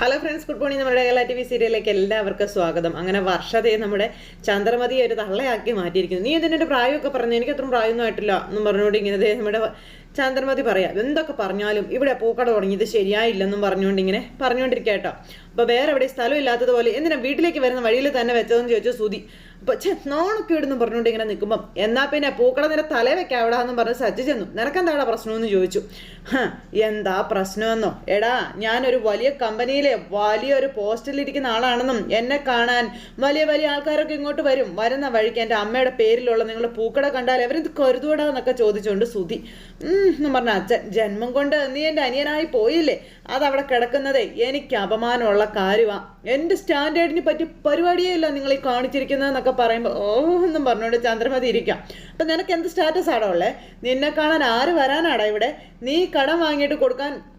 Hello friends, good morning. നമ്മുടെ Kerala TV സീരിയലിലേക്ക് എല്ലാവർക്കും സ്വാഗതം. അങ്ങനെ വർഷതയെ നമ്മുടെ ചന്ദ്രമതിയെ ഒരു തള്ളയാക്കി മാറ്റിയിരിക്കുന്നു. നീ ഇതിൻ്റെ പ്രായമൊക്കെ പറഞ്ഞു, എനിക്ക് അത്രയും പ്രായമൊന്നും ആയിട്ടില്ല എന്നും പറഞ്ഞുകൊണ്ട് ഇങ്ങനെ നമ്മുടെ ചന്ദ്രമതി പറയാം. എന്തൊക്കെ പറഞ്ഞാലും ഇവിടെ പൂക്കട തുടങ്ങിയത് ശരിയായില്ലെന്നും പറഞ്ഞുകൊണ്ട് ഇങ്ങനെ പറഞ്ഞുകൊണ്ടിരിക്കുക കേട്ടോ. അപ്പോൾ വേറെ എവിടെ സ്ഥലം ഇല്ലാത്തതുപോലെ എന്തിനാ വീട്ടിലേക്ക് വരുന്ന വഴിയിൽ തന്നെ വെച്ചതെന്ന് ചോദിച്ചു സുധി. അപ്പോൾ നോണൊക്കെ ഇടുന്നു പറഞ്ഞുകൊണ്ട് ഇങ്ങനെ നിൽക്കുമ്പം എന്നാൽ പിന്നെ പൂക്കട നിന്റെ തല വെക്കാം അവിടെ എന്നും പറഞ്ഞ് സജ്ജി ചെന്നു. നിനക്കെന്താടാ പ്രശ്നമെന്ന് ചോദിച്ചു. എന്താ പ്രശ്നമെന്നോ? എടാ, ഞാനൊരു വലിയ കമ്പനിയിലെ വലിയൊരു പോസ്റ്റിലിരിക്കുന്ന ആളാണെന്നും എന്നെ കാണാൻ വലിയ വലിയ ആൾക്കാരൊക്കെ ഇങ്ങോട്ട് വരുന്ന വഴിക്ക് എൻ്റെ അമ്മയുടെ പേരിലുള്ള നിങ്ങളുടെ പൂക്കട കണ്ടാൽ അവരെന്ത് കരുതുവിടാ എന്നൊക്കെ ചോദിച്ചുകൊണ്ട് സുധി എന്നും പറഞ്ഞ അച്ഛൻ, ജന്മം കൊണ്ട് നീ എൻ്റെ അനിയനായി പോയില്ലേ, അതവിടെ കിടക്കുന്നതേ എനിക്ക് അപമാനമുള്ള കാര്യമാണ്. എൻ്റെ സ്റ്റാൻഡേർഡിന് പറ്റി പരിപാടിയേ ഇല്ല നിങ്ങൾ ഈ കാണിച്ചിരിക്കുന്നതെന്നൊക്കെ പറയുമ്പോൾ എന്നും പറഞ്ഞുകൊണ്ട് ചന്ദ്രമതി ഇരിക്കാം. അപ്പം നിനക്ക് എന്ത് സ്റ്റാറ്റസ് ആടോ ഉള്ളേ? നിന്നെ കാണാൻ ആര് വരാനാടാ ഇവിടെ? നീ കടം വാങ്ങിയിട്ട്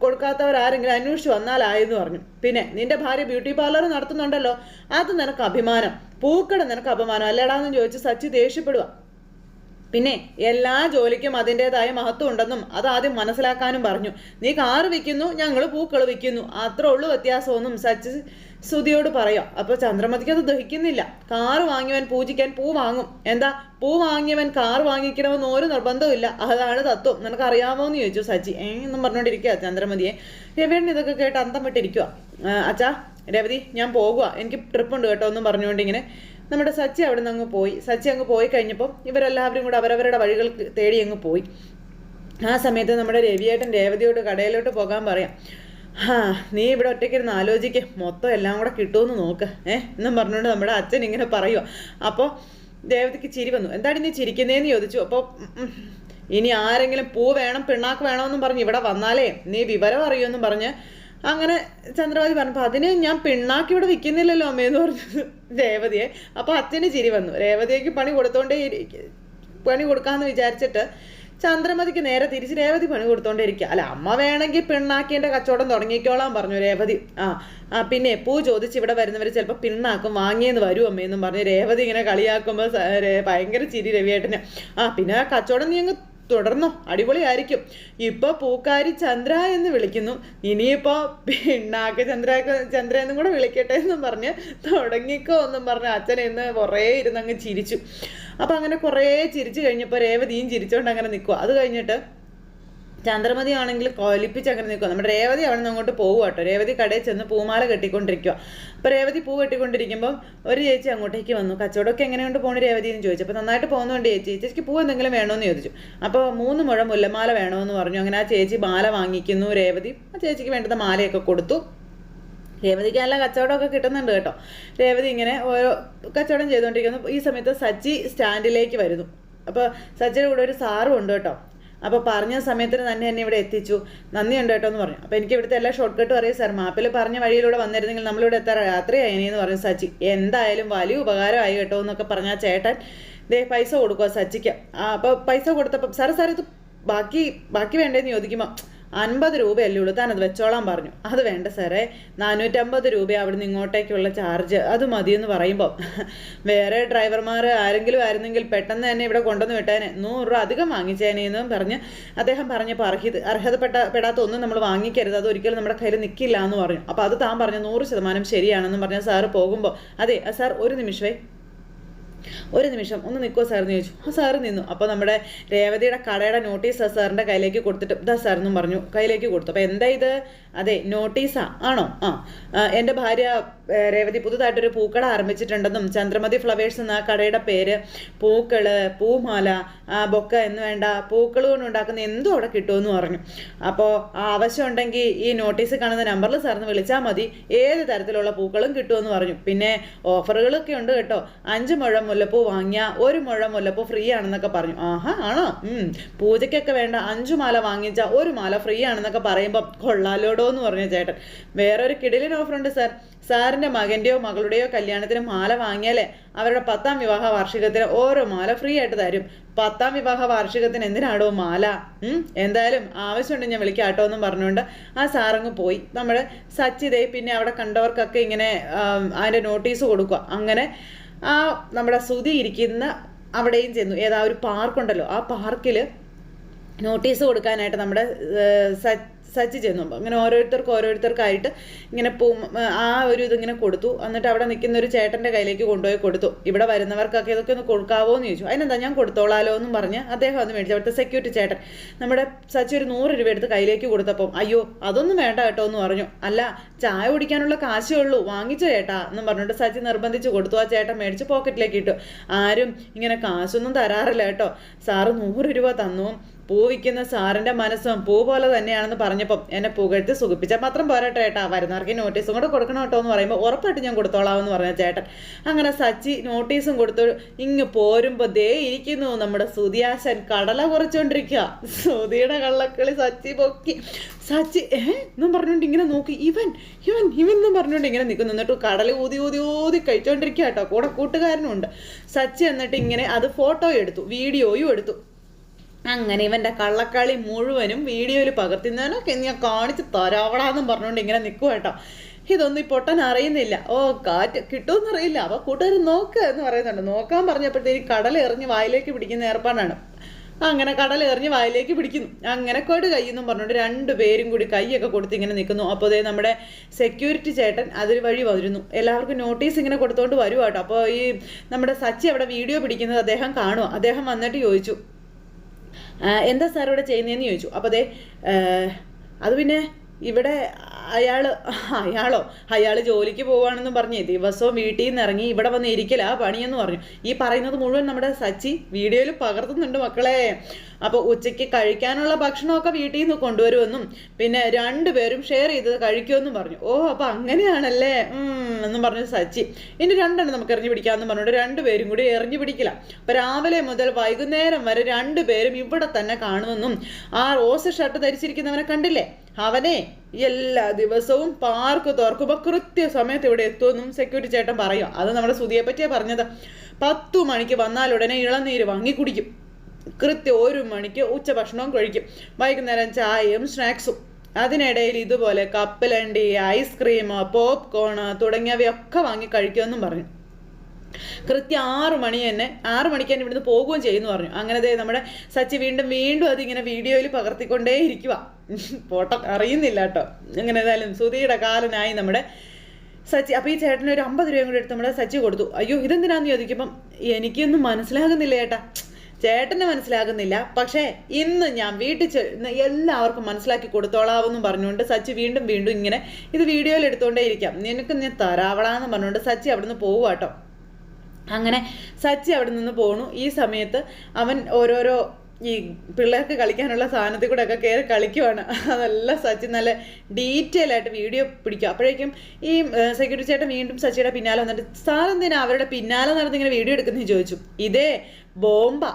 കൊടുക്കാത്തവരാരെങ്കിലും അന്വേഷിച്ച് വന്നാലായെന്ന് പറഞ്ഞു. പിന്നെ നിന്റെ ഭാര്യ ബ്യൂട്ടി പാർലർ നടത്തുന്നുണ്ടല്ലോ, അത് നിനക്ക് അഭിമാനം, പൂക്കട നിനക്ക് അപമാനം അല്ലേടാന്ന് ചോദിച്ച് സച്ചി ദേഷ്യപ്പെടുക. പിന്നെ എല്ലാ ജോലിക്കും അതിൻ്റെതായ മഹത്വം ഉണ്ടെന്നും അത് ആദ്യം മനസ്സിലാക്കാനും പറഞ്ഞു. നീ കാറ് വിൽക്കുന്നു, ഞങ്ങൾ പൂക്കൾ വിൽക്കുന്നു, അത്രേ ഉള്ളൂ വ്യത്യാസമൊന്നും സച്ചി സുധിയോട് പറയാം. അപ്പോൾ ചന്ദ്രമതിക്ക് അത് ദഹിക്കുന്നില്ല. കാറ് വാങ്ങിയവൻ പൂജിക്കാൻ പൂ വാങ്ങും. എന്താ, പൂ വാങ്ങിയവൻ കാറ് വാങ്ങിക്കണമെന്ന് ഒരു നിർബന്ധമില്ല, അതാണ് തത്വം, നിനക്ക് അറിയാമോ എന്ന് ചോദിച്ചു സച്ചി. എന്നും പറഞ്ഞുകൊണ്ടിരിക്കുക ചന്ദ്രമതിയെ. രവിയേട്ടൻ ഇതൊക്കെ കേട്ട് അന്തം വിട്ടിരിക്കുക. അച്ഛാ, രവതി ഞാൻ പോകുക, എനിക്ക് ട്രിപ്പുണ്ട് കേട്ടോ എന്നും പറഞ്ഞുകൊണ്ടിങ്ങനെ നമ്മുടെ സച്ചി അവിടെ നിന്ന് അങ്ങ് പോയി. സച്ചി അങ്ങ് പോയി കഴിഞ്ഞപ്പോൾ ഇവരെല്ലാവരും കൂടെ അവരവരുടെ വഴികൾ തേടി അങ്ങ് പോയി. ആ സമയത്ത് നമ്മുടെ രവിയേട്ടൻ രേവതിയോട് കടയിലോട്ട് പോകാൻ പറയാം. നീ ഇവിടെ ഒറ്റയ്ക്കിരുന്ന് ആലോചിക്കുക, മൊത്തം എല്ലാം കൂടെ കിട്ടുമെന്ന് നോക്ക് എന്നും പറഞ്ഞുകൊണ്ട് നമ്മുടെ അച്ഛൻ ഇങ്ങനെ പറയുക. അപ്പോൾ രേവതിക്ക് ചിരി വന്നു. എന്താണ് നീ ചിരിക്കുന്നതെന്ന് ചോദിച്ചു. അപ്പോൾ ഇനി ആരെങ്കിലും പൂ വേണം പിണ്ണാക്ക് വേണമെന്നും പറഞ്ഞ് ഇവിടെ വന്നാലേ നീ വിവരം അറിയുമെന്നും പറഞ്ഞ് അങ്ങനെ ചന്ദ്രമതി പറഞ്ഞപ്പോൾ അതിന് ഞാൻ പിണ്ണാക്കി ഇവിടെ വിൽക്കുന്നില്ലല്ലോ അമ്മയെന്ന് പറഞ്ഞു രേവതിയെ. അപ്പോൾ അച്ഛന് ചിരി വന്നു. രേവതിയേക്ക് പണി കൊടുക്കാമെന്ന് വിചാരിച്ചിട്ട് ചന്ദ്രമതിക്ക് നേരെ തിരിച്ച് രേവതി പണി കൊടുത്തോണ്ടേ ഇരിക്കുക. അല്ല, അമ്മ വേണമെങ്കിൽ പിണ്ണാക്കിൻ്റെ കച്ചവടം തുടങ്ങിക്കോളാൻ പറഞ്ഞു രേവതി. പിന്നെ പൂ ചോദിച്ച് ഇവിടെ വരുന്നവർ ചിലപ്പോൾ പിണ്ണാക്കും വാങ്ങിയെന്ന് വരും അമ്മയെന്നും പറഞ്ഞ് രേവതി ഇങ്ങനെ കളിയാക്കുമ്പോൾ ഭയങ്കര ചിരി രവിയേട്ടന്. പിന്നെ കച്ചവടം നീ അങ്ങ് തുടർന്നോ, അടിപൊളിയായിരിക്കും. ഇപ്പൊ പൂക്കാരി ചന്ദ്ര എന്ന് വിളിക്കുന്നു, ഇനിയിപ്പോ പിണ്ണാക്ക് ചന്ദ്ര എന്നും കൂടെ വിളിക്കട്ടെ എന്നും പറഞ്ഞ് തുടങ്ങിക്കോ എന്നും പറഞ്ഞ് അച്ഛൻ ഇന്ന് കുറേ ഇരുന്നങ്ങ് ചിരിച്ചു. അപ്പൊ അങ്ങനെ കുറേ ചിരിച്ചു കഴിഞ്ഞപ്പോൾ രേവതിയും ചിരിച്ചോണ്ട് അങ്ങനെ നിൽക്കുക. അത് കഴിഞ്ഞിട്ട് ചന്ദ്രമതി ആണെങ്കിൽ കൊലിപ്പിച്ച് അങ്ങനെ നിൽക്കുക. നമ്മുടെ രേവതി അവിടെ നിന്ന് അങ്ങോട്ട് പോകുക കേട്ടോ. രേവതി കടയിൽ ചെന്ന് പൂമാല കെട്ടിക്കൊണ്ടിരിക്കുക. അപ്പോൾ രേവതി പൂ കെട്ടിക്കൊണ്ടിരിക്കുമ്പോൾ ഒരു ചേച്ചി അങ്ങോട്ടേക്ക് വന്നു. കച്ചവടമൊക്കെ എങ്ങനെയുണ്ട് പോണു രേവതി എന്ന് ചോദിച്ചു. അപ്പോൾ നന്നായിട്ട് പോകുന്നുണ്ട് ചേച്ചിക്ക് പൂ എന്തെങ്കിലും വേണമെന്ന് ചോദിച്ചു. അപ്പോൾ 3 മുഴം മുല്ലമാല വേണമെന്ന് പറഞ്ഞു. അങ്ങനെ ആ ചേച്ചി മാല വാങ്ങിക്കുന്നു. രേവതി ആ ചേച്ചിക്ക് വേണ്ടുന്ന മാലയൊക്കെ കൊടുത്തു. രേവതിക്ക് നല്ല കച്ചവടമൊക്കെ കിട്ടുന്നുണ്ട് കേട്ടോ. രേവതി ഇങ്ങനെ ഓരോ കച്ചവടം ചെയ്തുകൊണ്ടിരിക്കുന്നു. ഈ സമയത്ത് സച്ചി സ്റ്റാൻഡിലേക്ക് വരുന്നു. അപ്പോൾ സച്ചിയുടെ കൂടെ ഒരു സാറും ഉണ്ട് കേട്ടോ. അപ്പോൾ പറഞ്ഞ സമയത്തിന് തന്നെ എന്നെ ഇവിടെ എത്തിച്ചു, നന്ദിയുണ്ട് കേട്ടോ എന്ന് പറഞ്ഞു. അപ്പോൾ എനിക്ക് ഇവിടുത്തെ എല്ലാ ഷോർട്ട് കട്ടും അറിയാം സാർ, മാപ്പിൽ പറഞ്ഞ വഴിയിലൂടെ വന്നിരുന്നെങ്കിൽ നമ്മളിവിടെ എത്താൻ രാത്രിയായി എന്ന് പറഞ്ഞു സച്ചി. എന്തായാലും വലിയ ഉപകാരമായി കേട്ടോ എന്നൊക്കെ പറഞ്ഞാൽ ചേട്ടൻ പൈസ കൊടുക്കുക സച്ചിക്ക്. അപ്പോൾ പൈസ കൊടുത്തപ്പോൾ സാർ ഇത് ബാക്കി വേണ്ടേന്ന് ചോദിക്കുമ്പോൾ 50 രൂപയല്ലേ ഉള്ളൂ, താനത് വെച്ചോളാൻ പറഞ്ഞു. അത് വേണ്ട സാറേ, 450 രൂപ അവിടെ നിന്ന് ഇങ്ങോട്ടേക്കുള്ള ചാർജ്, അത് മതിയെന്ന് പറയുമ്പോൾ വേറെ ഡ്രൈവർമാർ ആരെങ്കിലും ആയിരുന്നെങ്കിൽ പെട്ടെന്ന് തന്നെ ഇവിടെ കൊണ്ടുവന്ന് വിട്ടേനെ, 100 രൂപ അധികം വാങ്ങിച്ചേനെന്നും പറഞ്ഞ് അദ്ദേഹം പറഞ്ഞപ്പോൾ അർഹതപ്പെടാത്ത ഒന്നും നമ്മൾ വാങ്ങിക്കരുത്, അത് ഒരിക്കലും നമ്മുടെ കയ്യിൽ നിൽക്കില്ല എന്ന് പറഞ്ഞു. അപ്പോൾ അത് താൻ പറഞ്ഞു 100% ശരിയാണെന്നും പറഞ്ഞാൽ സാറ് പോകുമ്പോൾ അതെ സാർ ഒരു നിമിഷം ഒന്ന് നിൽക്കുമോ സാറെന്ന് ചോദിച്ചു. സാറ് നിന്നു. അപ്പോൾ നമ്മുടെ രേവതിയുടെ കടയുടെ നോട്ടീസ് സാറിൻ്റെ കയ്യിലേക്ക് കൊടുത്തിട്ട് ഇതാ സാറെന്നും പറഞ്ഞു കയ്യിലേക്ക് കൊടുത്തു. അപ്പോൾ എന്താ ഇത്? അതെ, നോട്ടീസാ ആണോ? എൻ്റെ ഭാര്യ രേവതി പുതുതായിട്ടൊരു പൂക്കട ആരംഭിച്ചിട്ടുണ്ടെന്നും ചന്ദ്രമതി ഫ്ലവേഴ്സ് എന്ന കടയുടെ പേര് പൂക്കള്, പൂമാല, ബൊക്ക എന്ന് വേണ്ട പൂക്കൾ കൊണ്ട് ഉണ്ടാക്കുന്ന എന്തും അവിടെ കിട്ടുമെന്ന് പറഞ്ഞു. അപ്പോൾ ആവശ്യം ഉണ്ടെങ്കിൽ ഈ നോട്ടീസ് കാണുന്ന നമ്പറിൽ സാറിന് വിളിച്ചാൽ മതി, ഏത് തരത്തിലുള്ള പൂക്കളും കിട്ടുമെന്ന് പറഞ്ഞു. പിന്നെ ഓഫറുകളൊക്കെ ഉണ്ട് കേട്ടോ, 5 മുഴം മുല്ലപ്പൂ വാങ്ങിയാൽ 1 മുഴം മുല്ലപ്പൂ ഫ്രീ ആണെന്നൊക്കെ പറഞ്ഞു. ആണോ? പൂജയ്ക്കൊക്കെ വേണ്ട 5 മാല വാങ്ങിച്ചാൽ 1 മാല ഫ്രീ ആണെന്നൊക്കെ പറയുമ്പോൾ കൊള്ളാലോടോ എന്ന് പറഞ്ഞു ചേട്ടൻ. വേറൊരു കിടിലൻ ഓഫറുണ്ട് സാർ, സാറിൻ്റെ മകൻ്റെയോ മകളുടെയോ കല്യാണത്തിന് മാല വാങ്ങിയാലേ അവരുടെ 10ാം വിവാഹ വാർഷികത്തിന് ഓരോ മാല ഫ്രീ ആയിട്ട് തരും. 10ാം വിവാഹ വാർഷികത്തിന് എന്തിനാടോ മാല? എന്തായാലും ആവശ്യമുണ്ട് ഞാൻ വിളിക്കാട്ടോ എന്നും പറഞ്ഞുകൊണ്ട് ആ സാറങ്ങ് പോയി. നമ്മുടെ സച്ചിതേ പിന്നെ അവിടെ കണ്ടവർക്കൊക്കെ ഇങ്ങനെ അതിൻ്റെ നോട്ടീസ് കൊടുക്കുക. അങ്ങനെ നമ്മുടെ സുധി ഇരിക്കുന്ന അവിടെയും ചെന്നു. ഒരു പാർക്കുണ്ടല്ലോ, ആ പാർക്കിൽ നോട്ടീസ് കൊടുക്കാനായിട്ട് നമ്മുടെ സച്ചി ചെന്നു. അങ്ങനെ ഓരോരുത്തർക്കായിട്ട് ഇങ്ങനെ ആ ഒരു ഇതിങ്ങനെ കൊടുത്തു. എന്നിട്ട് അവിടെ നിൽക്കുന്ന ഒരു ചേട്ടൻ്റെ കയ്യിലേക്ക് കൊണ്ടുപോയി കൊടുത്തു. ഇവിടെ വരുന്നവർക്കൊക്കെ ഇതൊക്കെ ഒന്ന് കൊടുക്കാവോ എന്ന് ചോദിച്ചു. അതിനെന്താ ഞാൻ കൊടുത്തോളാലോ എന്നും പറഞ്ഞ് അദ്ദേഹം അത് മേടിച്ചു. അവിടുത്തെ സെക്യൂരിറ്റി ചേട്ടൻ നമ്മുടെ സച്ചി ഒരു 100 രൂപ എടുത്ത് കയ്യിലേക്ക് കൊടുത്തപ്പം അയ്യോ അതൊന്നും വേണ്ട കേട്ടോ എന്ന് പറഞ്ഞു. അല്ല ചായ കുടിക്കാനുള്ള കാശേ ഉള്ളൂ, വാങ്ങിച്ചോ ചേട്ടാ എന്നും പറഞ്ഞിട്ട് സച്ചി നിർബന്ധിച്ച് കൊടുത്തു. ആ ചേട്ടൻ മേടിച്ച് പോക്കറ്റിലേക്ക് ഇട്ടു. ആരും ഇങ്ങനെ കാശൊന്നും തരാറില്ല കേട്ടോ, സാറ് 100 രൂപ തന്നു, പൂ വിൽക്കുന്ന സാറിൻ്റെ മനസ്സും പൂ പോലെ തന്നെയാണെന്ന് പറഞ്ഞപ്പം എന്നെ പുകഴ്ത്തി സുഖിപ്പിച്ചാൽ മാത്രം പോരാട്ടോ ചേട്ടാ, വരുന്നവർക്ക് നോട്ടീസും കൂടെ കൊടുക്കണം കേട്ടോ എന്ന് പറയുമ്പോൾ ഉറപ്പായിട്ട് ഞാൻ കൊടുത്തോളാം എന്ന് പറഞ്ഞ ചേട്ടൻ. അങ്ങനെ സച്ചി നോട്ടീസും കൊടുത്തു. ഇങ്ങ് പോരുമ്പോൾ ദേ ഇരിക്കുന്നു നമ്മുടെ സുതിയാശൻ കടല കുറച്ചുകൊണ്ടിരിക്കുക. സുതിയുടെ കള്ളക്കളി സച്ചി പൊക്കി. സച്ചി എന്നും പറഞ്ഞുകൊണ്ട് ഇങ്ങനെ നോക്കി, ഇവൻ എന്നും പറഞ്ഞുകൊണ്ട് ഇങ്ങനെ നിൽക്കുന്നു. എന്നിട്ട് കടൽ ഊതി കഴിച്ചുകൊണ്ടിരിക്കുക കേട്ടോ. കൂടെ കൂട്ടുകാരനും ഉണ്ട്. സച്ചി എന്നിട്ട് ഇങ്ങനെ അത് ഫോട്ടോ എടുത്തു, വീഡിയോയും എടുത്തു. അങ്ങനെ ഇവൻ്റെ കള്ളക്കളി മുഴുവനും വീഡിയോയിൽ പകർത്തുന്നതിനൊക്കെ ഞാൻ കാണിച്ച് തരാവടാന്നും പറഞ്ഞുകൊണ്ട് ഇങ്ങനെ നിൽക്കുക കേട്ടോ. ഇതൊന്നും ഈ പൊട്ടൻ അറിയുന്നില്ല. കാറ്റ് കിട്ടുമെന്നറിയില്ല. അപ്പോൾ കൂട്ടുകാർ നോക്ക് എന്ന് പറയുന്നുണ്ട്. നോക്കാൻ പറഞ്ഞപ്പോഴത്തേക്ക് കടൽ എറിഞ്ഞ് വായിലേക്ക് പിടിക്കുന്ന ഏർപ്പാടാണ്. അങ്ങനെ കടൽ എറിഞ്ഞ് വായിലേക്ക് പിടിക്കുന്നു. അങ്ങനെ കോട് കയ്യെന്നും പറഞ്ഞുകൊണ്ട് 2 പേരും കൂടി കൈയൊക്കെ കൊടുത്ത് ഇങ്ങനെ നിൽക്കുന്നു. അപ്പോൾ അതേ നമ്മുടെ സെക്യൂരിറ്റി ചേട്ടൻ അതിൽ വഴി വരുന്നു. എല്ലാവർക്കും നോട്ടീസ് ഇങ്ങനെ കൊടുത്തുകൊണ്ട് വരുവാ കേട്ടോ. അപ്പോൾ ഈ നമ്മുടെ സച്ചി അവിടെ വീഡിയോ പിടിക്കുന്നത് അദ്ദേഹം കാണുക. അദ്ദേഹം വന്നിട്ട് ചോദിച്ചു, എന്താ സാർ ഇവിടെ ചെയ്യുന്നതെന്ന് ചോദിച്ചു. അപ്പോൾ അതെ അത് പിന്നെ ഇവിടെ അയാൾ ജോലിക്ക് പോവുകയാണെന്നും പറഞ്ഞേ ദിവസവും വീട്ടിൽ നിന്ന് ഇറങ്ങി ഇവിടെ വന്ന് ഇരിക്കലാ പണിയെന്ന് പറഞ്ഞു. ഈ പറയുന്നത് മുഴുവൻ നമ്മുടെ സച്ചി വീഡിയോയിൽ പകർത്തുന്നുണ്ട് മക്കളെ. അപ്പോൾ ഉച്ചയ്ക്ക് കഴിക്കാനുള്ള ഭക്ഷണമൊക്കെ വീട്ടിൽ നിന്ന് കൊണ്ടുവരുമെന്നും പിന്നെ 2 പേരും ഷെയർ ചെയ്ത് കഴിക്കുമെന്നും പറഞ്ഞു. അപ്പോൾ അങ്ങനെയാണല്ലേ എന്നും പറഞ്ഞു സച്ചി. ഇനി 2 നമുക്ക് എറിഞ്ഞു പിടിക്കാമെന്ന് പറഞ്ഞുകൊണ്ട് 2 പേരും കൂടി എറിഞ്ഞു പിടിക്കില്ല. അപ്പോൾ രാവിലെ മുതൽ വൈകുന്നേരം വരെ 2 പേരും ഇവിടെ തന്നെ കാണുമെന്നും ആ റോസ് ഷർട്ട് ധരിച്ചിരിക്കുന്നവനെ കണ്ടില്ലേ, അവനെ എല്ലാ ദിവസവും പാർക്ക് തുറക്കുമ്പോൾ കൃത്യസമയത്ത് ഇവിടെ എത്തുമെന്നും സെക്യൂരിറ്റി ചേട്ടൻ പറയും. അത് നമ്മുടെ സുധിയെ പറ്റിയാണ് പറഞ്ഞത്. 10 മണിക്ക് വന്നാലുടനെ ഇളനീര് വാങ്ങി കുടിക്കും. കൃത്യം 1 മണിക്ക് ഉച്ചഭക്ഷണവും കഴിക്കും. വൈകുന്നേരം ചായയും സ്നാക്സും. അതിനിടയിൽ ഇതുപോലെ കപ്പലണ്ടി, ഐസ്ക്രീം, പോപ്കോൺ തുടങ്ങിയവയൊക്കെ വാങ്ങി കഴിക്കുമെന്നും പറഞ്ഞു. കൃത്യം 6 മണിക്ക് തന്നെ ഇവിടുന്ന് പോകുകയും ചെയ്യുമെന്ന് പറഞ്ഞു. അങ്ങനെ നമ്മുടെ സച്ചി വീണ്ടും അതിങ്ങനെ വീഡിയോയിൽ പകർത്തിക്കൊണ്ടേ ഇരിക്കുക. ഫോട്ടോ അറിയുന്നില്ല കേട്ടോ. അങ്ങനെ ഏതായാലും സുധിയുടെ കാലനായി നമ്മുടെ സച്ചി. അപ്പോൾ ഈ ചേട്ടന് ഒരു 50 രൂപയും കൂടി എടുത്ത് നമ്മുടെ സച്ചി കൊടുത്തു. അയ്യോ ഇതെന്തിനാന്ന് ചോദിക്കുമ്പം എനിക്കൊന്നും മനസ്സിലാകുന്നില്ല ചേട്ടാ. ചേട്ടന് മനസ്സിലാകുന്നില്ല, പക്ഷേ ഇന്ന് ഞാൻ വീട്ടിൽ എല്ലാവർക്കും മനസ്സിലാക്കി കൊടുത്തോളാവെന്നും പറഞ്ഞുകൊണ്ട് സച്ചി വീണ്ടും ഇങ്ങനെ ഇത് വീഡിയോയിൽ എടുത്തുകൊണ്ടേ ഇരിക്കാം, നിനക്ക് ഞാൻ തരാവളാന്ന് പറഞ്ഞുകൊണ്ട് സച്ചി അവിടെ നിന്ന് പോവുക കേട്ടോ. അങ്ങനെ സച്ചി അവിടെ നിന്ന് പോണു. ഈ സമയത്ത് അവൻ ഓരോരോ ഈ പിള്ളേർക്ക് കളിക്കാനുള്ള സാധനത്തിൽ കൂടെ ഒക്കെ കയറി കളിക്കുവാണ്. അതെല്ലാം സച്ചി നല്ല ഡീറ്റെയിൽ ആയിട്ട് വീഡിയോ പിടിക്കുക. അപ്പോഴേക്കും ഈ സെക്യൂരിറ്റി ചേട്ടൻ വീണ്ടും സച്ചിയുടെ പിന്നാലെ വന്നിട്ട്, സാർ എന്തിനാ അവരുടെ പിന്നാലെ നടന്നിങ്ങനെ വീഡിയോ എടുക്കുന്നതെന്ന് ചോദിച്ചു. ഇതേ ബോംബ്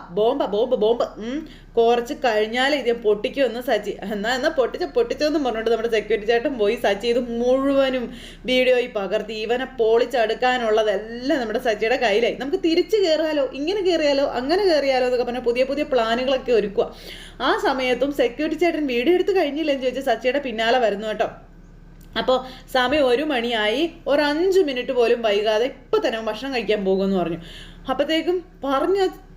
കുറച്ച് കഴിഞ്ഞാൽ ഇത് പൊട്ടിക്കുമെന്ന് സച്ചി. എന്നാൽ പൊട്ടിച്ചോന്നും പറഞ്ഞുകൊണ്ട് നമ്മുടെ സെക്യൂരിറ്റി ചേട്ടൻ പോയി സച്ചി ഇത് മുഴുവനും വീഡിയോയിൽ പകർത്തി. ഇവനെ പൊളിച്ചെടുക്കാനുള്ളതെല്ലാം നമ്മുടെ സച്ചിയുടെ കയ്യിലായി. നമുക്ക് തിരിച്ച് കയറിയാലോ, ഇങ്ങനെ കയറിയാലോ, അങ്ങനെ കയറിയാലോ എന്നൊക്കെ പറഞ്ഞാൽ പുതിയ പ്ലാനുകളൊക്കെ ഒരുക്കുക. ആ സമയത്തും സെക്യൂരിറ്റി ചേട്ടൻ വീഡിയോ എടുത്ത് കഴിഞ്ഞില്ലെന്ന് ചോദിച്ചാൽ സച്ചിയുടെ പിന്നാലെ വരുന്നു കേട്ടോ. അപ്പോൾ സമയം 1 മണിയായി. ഒരു 5 മിനിറ്റ് പോലും വൈകാതെ ഇപ്പം തന്നെ ഭക്ഷണം കഴിക്കാൻ പോകുമെന്ന് പറഞ്ഞു. അപ്പോഴത്തേക്കും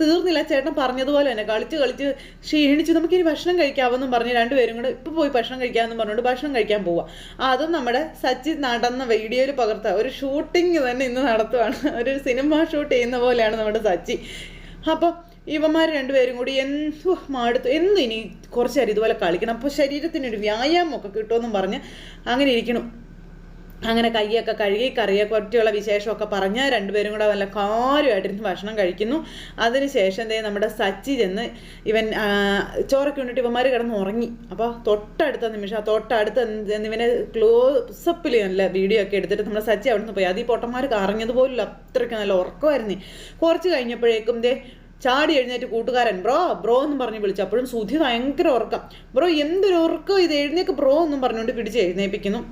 തീർന്നില്ല. ചേട്ടൻ പറഞ്ഞതുപോലെ തന്നെ കളിച്ച് ക്ഷീണിച്ചു. നമുക്കിനി ഭക്ഷണം കഴിക്കാമെന്നും പറഞ്ഞ് 2 പേരും കൂടെ ഇപ്പോൾ പോയി ഭക്ഷണം കഴിക്കാമെന്നും പറഞ്ഞുകൊണ്ട് ഭക്ഷണം കഴിക്കാൻ പോവുക. അതും നമ്മുടെ സച്ചി നടന്ന വീഡിയോയിൽ പകർത്തുക. ഒരു ഷൂട്ടിങ് തന്നെ ഇന്ന് നടത്തുവാണ്. ഒരു സിനിമ ഷൂട്ട് ചെയ്യുന്ന പോലെയാണ് നമ്മുടെ സച്ചി. അപ്പോൾ ഇവന്മാർ 2 പേരും കൂടി മടുത്തു, ഇനി കുറച്ച് നേരം ഇതുപോലെ കളിക്കണം, അപ്പോൾ ശരീരത്തിനൊരു വ്യായാമമൊക്കെ കിട്ടുമെന്നും പറഞ്ഞ് അങ്ങനെ ഇരിക്കണം. അങ്ങനെ കൈയൊക്കെ കഴുകി കറിയെ പറ്റിയുള്ള വിശേഷമൊക്കെ പറഞ്ഞ് 2 പേരും കൂടെ വല്ല കാര്യമായിട്ടിരുന്ന് ഭക്ഷണം കഴിക്കുന്നു. അതിനുശേഷം നമ്മുടെ സച്ചി ചെന്ന് ഇവൻ ചോറൊക്കെ ഉണ്ടിട്ട് ഇവന്മാർ കിടന്ന് ഉറങ്ങി. അപ്പോൾ തൊട്ടടുത്ത നിമിഷം ഇവനെ ക്ലോസപ്പിൽ നല്ല വീഡിയോ ഒക്കെ എടുത്തിട്ട് നമ്മുടെ സച്ചി അവിടെ നിന്ന് പോയി. അത് ഈ പൊട്ടന്മാർ അറിഞ്ഞതുപോലും അത്രയ്ക്ക് നല്ല ഉറക്കമായിരുന്നു. കുറച്ച് കഴിഞ്ഞപ്പോഴേക്കും ചാടി എഴുന്നേറ്റ് കൂട്ടുകാരൻ ബ്രോ എന്നും പറഞ്ഞ് വിളിച്ചു. അപ്പോഴും സുധി ഭയങ്കര ഉറക്കം. ബ്രോ എന്തൊരു ഉറക്കം ഇത്, എഴുന്നേക്ക് ബ്രോ എന്നും പറഞ്ഞുകൊണ്ട് പിടിച്ച് എഴുന്നേൽപ്പിക്കുന്നു.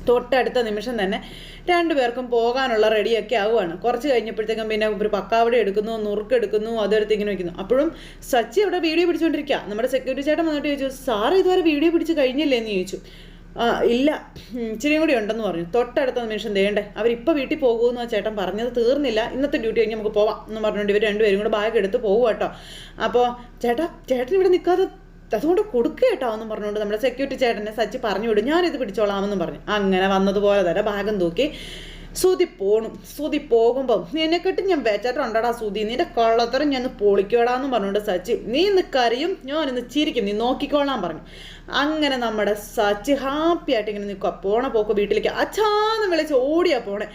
തൊട്ടടുത്ത നിമിഷം തന്നെ 2 പേർക്കും പോകാനുള്ള റെഡിയൊക്കെ ആവുകയാണ്. കുറച്ച് കഴിഞ്ഞപ്പോഴത്തേക്കും പിന്നെ ഒരു പക്കാവടി എടുക്കുന്നു, നുറുക്കെടുക്കുന്നു, അതെടുത്ത് ഇങ്ങനെ വയ്ക്കുന്നു. അപ്പോഴും സച്ചി അവിടെ വീഡിയോ പിടിച്ചുകൊണ്ടിരിക്കുക. നമ്മുടെ സെക്യൂരിറ്റി ചേട്ടൻ വന്നിട്ട് ചോദിച്ചു, സാറ് ഇതുവരെ വീഡിയോ പിടിച്ച് കഴിഞ്ഞില്ലേ എന്ന് ചോദിച്ചു. ഇല്ല ഇച്ചിരിയും കൂടി ഉണ്ടെന്ന് പറഞ്ഞു. തൊട്ടടുത്ത നിമിഷം അവരിപ്പോൾ വീട്ടിൽ പോകുമെന്ന് ആ ചേട്ടൻ പറഞ്ഞത് തീർന്നില്ല, ഇന്നത്തെ ഡ്യൂട്ടി കഴിഞ്ഞ് നമുക്ക് പോവാം എന്ന് പറഞ്ഞുകൊണ്ട് ഇവർ 2 പേരും കൂടെ ബാഗ് എടുത്ത് പോകും കേട്ടോ. അപ്പോൾ ചേട്ടൻ ഇവിടെ നിൽക്കാതെ അതുകൊണ്ട് കൊടുക്കുക കേട്ടോ എന്നും പറഞ്ഞുകൊണ്ട് നമ്മുടെ സെക്യൂരിറ്റി ചേട്ടനെ സച്ചി പറഞ്ഞു വിടും, ഞാനിത് പിടിച്ചോളാമെന്നും പറഞ്ഞു. അങ്ങനെ വന്നതുപോലെ തന്നെ ഭാഗം തൂക്കി സുതി പോണു. സുതി പോകുമ്പം നീ എന്നെ കെട്ടി ഞാൻ വെച്ചിട്ടുണ്ടടാ സുതി, നിന്റെ കള്ളത്തരം ഞാൻ പൊളിക്കോടാന്ന് പറഞ്ഞുകൊണ്ട് സച്ചി നീ ഇന്ന് കരയും ഞാനിന്ന് ചിരിക്കും, നീ നോക്കിക്കോളാൻ പറഞ്ഞു. അങ്ങനെ നമ്മുടെ സച്ചി ഹാപ്പി ആയിട്ട് ഇങ്ങനെ നിൽക്കുക. പോണ പോക്ക് വീട്ടിലേക്ക് അച്ഛാന്ന് വിളിച്ച് ഓടിയാ പോണേ.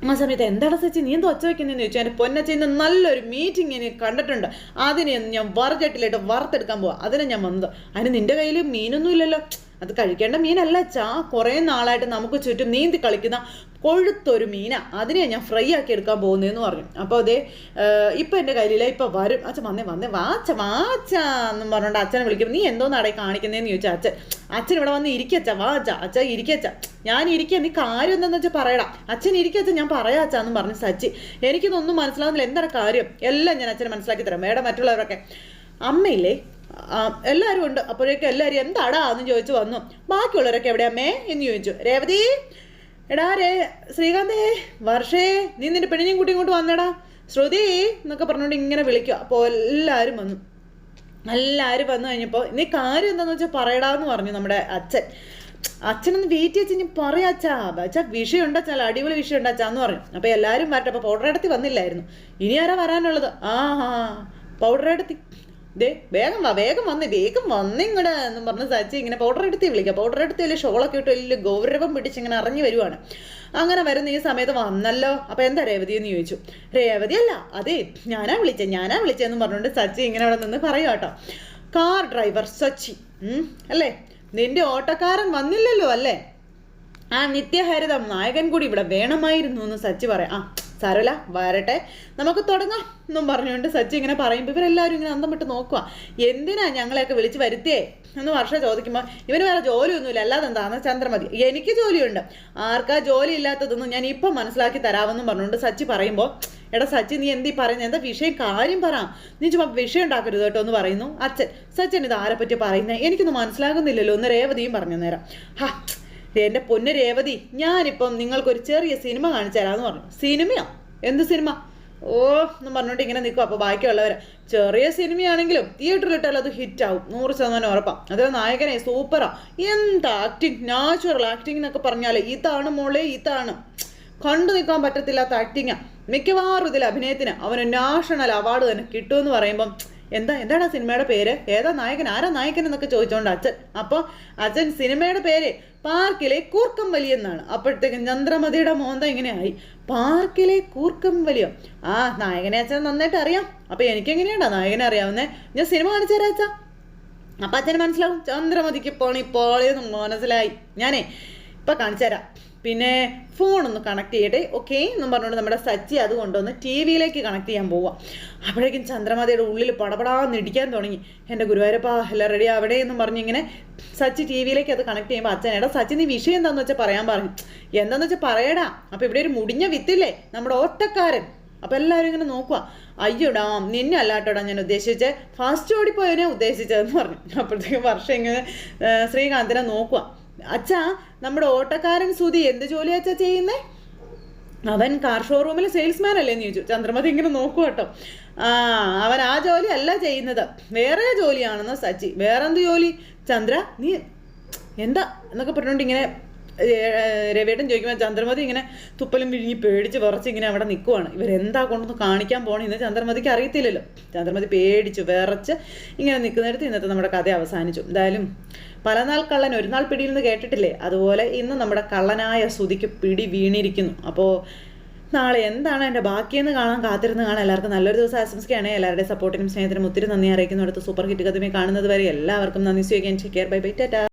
ആ സമയത്ത് എന്താണ് സച്ചി നീ എന്താ ഒച്ച വയ്ക്കുന്നതെന്ന് ചോദിച്ചാൽ എൻ്റെ പൊന്നച്ചയിന്ന് നല്ലൊരു മീറ്റിംഗ് ഇനി കണ്ടിട്ടുണ്ട്, അതിനെ ഞാൻ വറുചട്ടിലായിട്ട് വറുത്തെടുക്കാൻ പോവാം, അതിനെ ഞാൻ വന്നത്. അതിന് നിന്റെ കയ്യിൽ മീനൊന്നും ഇല്ലല്ലോ. അത് കഴിക്കേണ്ട മീനല്ല അച്ഛാ, കുറേ നാളായിട്ട് നമുക്ക് ചുറ്റും നീന്തി കളിക്കുന്ന കൊഴുത്തൊരു മീന, അതിനെ ഞാൻ ഫ്രൈ ആക്കി എടുക്കാൻ പോകുന്നതെന്ന് പറഞ്ഞു. അപ്പോൾ അതേ ഇപ്പം എൻ്റെ കയ്യിലില്ല, ഇപ്പം വരും. അച്ഛൻ വന്നേ വാച്ച എന്നും പറഞ്ഞുകൊണ്ട് അച്ഛനെ വിളിക്കും. നീ എന്തോന്നാടേ കാണിക്കുന്നതെന്ന് ചോദിച്ചാൽ അച്ഛൻ ഇവിടെ വന്ന് ഇരിക്കച്ച, അച്ഛ ഇരിക്കച്ച, ഞാൻ ഇരിക്കുക, നീ കാര്യം എന്താണെന്ന് വെച്ചാൽ പറയടാ, അച്ഛൻ ഇരിക്കച്ച, ഞാൻ പറയാ അച്ഛാന്നും പറഞ്ഞു സച്ചി. എനിക്കിതൊന്നും മനസ്സിലാവുന്നില്ല, എന്താണ് കാര്യം, എല്ലാം ഞാൻ അച്ഛനെ മനസ്സിലാക്കി തരാം. വേറെ മറ്റുള്ളവരൊക്കെ അമ്മയില്ലേ എല്ലാവരും ഉണ്ട്. അപ്പോഴേക്കും എല്ലാവരും എന്താടാ എന്ന് ചോദിച്ചു വന്നു. ബാക്കിയുള്ളവരൊക്കെ എവിടെ അമ്മേ എന്ന് ചോദിച്ചു. രേവതി എടാ ശ്രീകാന്തേ വർഷേ നീ നിന്റെ പെണ്ണിനെയും കൂട്ടി ഇങ്ങോട്ട് വന്നേടാ, ശ്രുതി എന്നൊക്കെ പറഞ്ഞുകൊണ്ട് ഇങ്ങനെ വിളിക്കുക. അപ്പോൾ എല്ലാവരും വന്നു കഴിഞ്ഞപ്പോൾ നീ കാര്യം എന്താണെന്ന് വെച്ചാൽ പറയടാന്ന് പറഞ്ഞു നമ്മുടെ അച്ഛൻ. അച്ഛനൊന്ന് വെയിറ്റ് ചെയ്ത് ഞാൻ പറയാച്ചാ വിഷയം ഉണ്ടാച്ചാൽ അടിപൊളി വിഷയം ഉണ്ടാച്ചാന്ന് പറഞ്ഞു. അപ്പോൾ എല്ലാവരും വരട്ടെ. അപ്പോൾ പൗഡർ എടുത്തി വന്നില്ലായിരുന്നു, ഇനി ആരാ വരാനുള്ളത്? പൗഡർ എടുത്തി വേഗം വന്നിങ്ങടെ എന്നും പറഞ്ഞ് സച്ചി ഇങ്ങനെ പൗഡർ എടുത്തി വിളിക്കുക. പൗഡർ എടുത്തി വലിയ ഷോളൊക്കെ ഇട്ട് വലിയ ഗൗരവം പിടിച്ചിങ്ങനെ അറിഞ്ഞു വരുവാണ്. അങ്ങനെ വരുന്ന ഈ സമയത്ത് വന്നല്ലോ. അപ്പം എന്താ രേവതി എന്ന് ചോദിച്ചു. രേവതി അല്ല, അതെ ഞാനാ വിളിച്ചെന്നും പറഞ്ഞുകൊണ്ട് സച്ചി ഇങ്ങനെ അവിടെ നിന്ന് പറയാം കേട്ടോ. കാർ ഡ്രൈവർ സച്ചി അല്ലേ, നിന്റെ ഓട്ടക്കാരൻ വന്നില്ലല്ലോ അല്ലേ, ആ നിത്യഹരിതം നായകൻ കൂടി ഇവിടെ വേണമായിരുന്നു എന്ന് സച്ചി പറയാം. സാരമില്ല വരട്ടെ നമുക്ക് തുടങ്ങാം എന്നും പറഞ്ഞുകൊണ്ട് സച്ചി ഇങ്ങനെ പറയുമ്പോൾ ഇവരെല്ലാവരും ഇങ്ങനെ അന്തം വിട്ട് നോക്കുക. എന്തിനാ ഞങ്ങളെയൊക്കെ വിളിച്ച് വരുത്തിയേ എന്ന് വർഷ ചോദിക്കുമ്പോൾ ഇവന് വേറെ ജോലിയൊന്നുമില്ല, അല്ലാതെ എന്താന്ന് ചന്ദ്രമതി, എനിക്ക് ജോലിയുണ്ട്, ആർക്കാ ജോലി ഇല്ലാത്തതൊന്നും ഞാൻ ഇപ്പം മനസ്സിലാക്കി തരാമെന്നും പറഞ്ഞുകൊണ്ട് സച്ചി പറയുമ്പോൾ എടാ സച്ചി നീ എന്തീ പറയുന്നത്, എന്താ വിഷയം കാര്യം പറ, നീ ചുമ്മാ വിഷയം ഉണ്ടാക്കരുത് കേട്ടോ എന്ന് പറയുന്നു അച്ഛൻ. സച്ചിൻ ഇത് ആരെ പറ്റി പറയുന്നത് എനിക്കൊന്നും മനസ്സിലാകുന്നില്ലല്ലോ എന്ന് രേവതിയും പറഞ്ഞു. നേരം എൻ്റെ പൊന്ന് രേവതി, ഞാനിപ്പം നിങ്ങൾക്കൊരു ചെറിയ സിനിമ കാണിച്ചു തരാമെന്ന് പറഞ്ഞു. സിനിമയോ? എന്ത് സിനിമ? എന്നും പറഞ്ഞുകൊണ്ട് ഇങ്ങനെ നിൽക്കും. അപ്പോൾ ബാക്കിയുള്ളവർ ചെറിയ സിനിമയാണെങ്കിലും തിയേറ്ററിലിട്ടാൽ അത് ഹിറ്റാവും, 100% ഉറപ്പാണ്. അതിൽ നായകനെ സൂപ്പറാ, എന്താ ആക്ടിങ്, നാച്ചുറൽ ആക്ടിങ് എന്നൊക്കെ പറഞ്ഞാൽ ഇതാണ് മോളെ, ഇതാണ് കണ്ടു നിൽക്കാൻ പറ്റത്തില്ലാത്ത ആക്ടിങ്ങാണ്. മിക്കവാറും ഇതിൽ അഭിനയത്തിന് അവന് നാഷണൽ അവാർഡ് തന്നെ കിട്ടുമെന്ന് പറയുമ്പം എന്താണ് ആ സിനിമയുടെ പേര്, ഏതാ നായകൻ, ആരാ നായകൻ എന്നൊക്കെ ചോദിച്ചോണ്ട് അച്ഛൻ. അപ്പോൾ അച്ഛൻ സിനിമയുടെ പേര് പാർക്കിലെ കൂർക്കം വലി എന്നാണ്. അപ്പോഴത്തേക്കും ചന്ദ്രമതിയുടെ മോന്ത ഇങ്ങനെയായി, പാർക്കിലെ കൂർക്കം വലിയോ, നായകനെ അച്ഛൻ നന്നായിട്ട് അറിയാം. അപ്പോൾ എനിക്കെങ്ങനെയാണ്ടാ നായകനെ അറിയാവുന്നേ, ഞാൻ സിനിമ കാണിച്ചു തരാം അച്ഛാ. അപ്പം അച്ഛന് മനസ്സിലാവും ചന്ദ്രമതിക്ക് പോളിയെന്ന് മനസ്സിലായി, ഞാനേ ഇപ്പം കാണിച്ചു തരാം, പിന്നെ ഫോണൊന്ന് കണക്ട് ചെയ്യട്ടെ ഓക്കെ എന്നും പറഞ്ഞുകൊണ്ട് നമ്മുടെ സച്ചി അത് കൊണ്ടുവന്ന് ടി വിയിലേക്ക് കണക്ട് ചെയ്യാൻ പോവുക. അപ്പോഴേക്കും ചന്ദ്രമതിയുടെ ഉള്ളിൽ പടപടാന്ന് ഇടിക്കാൻ തുടങ്ങി. എൻ്റെ ഗുരുവായൂരപ്പാ എല്ലാം റെഡി അവിടെ എന്നും പറഞ്ഞിങ്ങനെ സച്ചി ടി വിയിലേക്ക് അത് കണക്ട് ചെയ്യുമ്പോൾ അച്ഛൻ സച്ചി നീ വിഷയം എന്താണെന്ന് വെച്ചാൽ പറയാൻ പറഞ്ഞു. എന്താണെന്ന് വെച്ചാൽ പറയടാ. അപ്പോൾ ഇവിടെ ഒരു മുടിഞ്ഞ വിത്തില്ലേ നമ്മുടെ ഓട്ടക്കാരൻ. അപ്പം എല്ലാവരും ഇങ്ങനെ നോക്കുക, അയ്യോടാ നിന്നെ അല്ലാട്ടോടാ ഞാൻ ഉദ്ദേശിച്ചത്, ഫാസ്റ്റ് ഓടിപ്പോയതിനെ ഉദ്ദേശിച്ചതെന്ന് പറഞ്ഞു. അപ്പോഴത്തേക്കും വർഷം ഇങ്ങനെ ശ്രീകാന്തിനെ നോക്കുക. അച്ഛാ നമ്മുടെ ഓട്ടക്കാരൻ സുധി എന്ത് ജോലിയാ അച്ഛാ ചെയ്യുന്നേ? അവൻ കാർ ഷോറൂമിൽ സെയിൽസ്മാൻ അല്ലേന്ന് ചോദിച്ചു. ചന്ദ്രമതി ഇങ്ങനെ നോക്കുക കേട്ടോ. അവൻ ആ ജോലി അല്ല ചെയ്യുന്നത്, വേറെ ജോലിയാണെന്ന് സച്ചി. വേറെന്ത് ജോലി? ചന്ദ്ര നീ എന്താ എന്നൊക്കെ പറഞ്ഞുകൊണ്ട് ഇങ്ങനെ രവിയേട്ടൻ ചോദിക്കുമ്പോൾ ചന്ദ്രമതി ഇങ്ങനെ തുപ്പലും വിഴുങ്ങി പേടിച്ച് വിറച്ച് ഇങ്ങനെ അവിടെ നിൽക്കുവാണ്. ഇവരെന്താ കൊണ്ടൊന്ന് കാണിക്കാൻ പോകണമെന്ന് ചന്ദ്രമതിക്ക് അറിയത്തില്ലല്ലോ. ചന്ദ്രമതി പേടിച്ച് വിറച്ച് ഇങ്ങനെ നിൽക്കുന്നിടത്ത് ഇന്നത്തെ നമ്മുടെ കഥ അവസാനിച്ചു. എന്തായാലും പലനാൾ കള്ളൻ ഒരു നാൾ പിടിയിൽ നിന്ന് കേട്ടിട്ടില്ലേ, അതുപോലെ ഇന്ന് നമ്മുടെ കള്ളനായ സുധിക്ക് പിടി വീണിരിക്കുന്നു. അപ്പോൾ നാളെ എന്താണ് എൻ്റെ ബാക്കിയെന്ന് കാത്തിരുന്ന് കാണാൻ എല്ലാവർക്കും നല്ലൊരു ദിവസം ആശംസിക്കുകയാണ്. എല്ലാവരുടെയും സപ്പോർട്ടിനും സ്നേഹത്തിനും ഒത്തിരി നന്ദി അറിയിക്കുന്നു. അടുത്ത സൂപ്പർ ഹിറ്റ് കഥമേ കാണുന്നത് വരെ എല്ലാവർക്കും നന്ദി. സ്വീകരിക്കാൻ. Take care. Bye bye. Tata.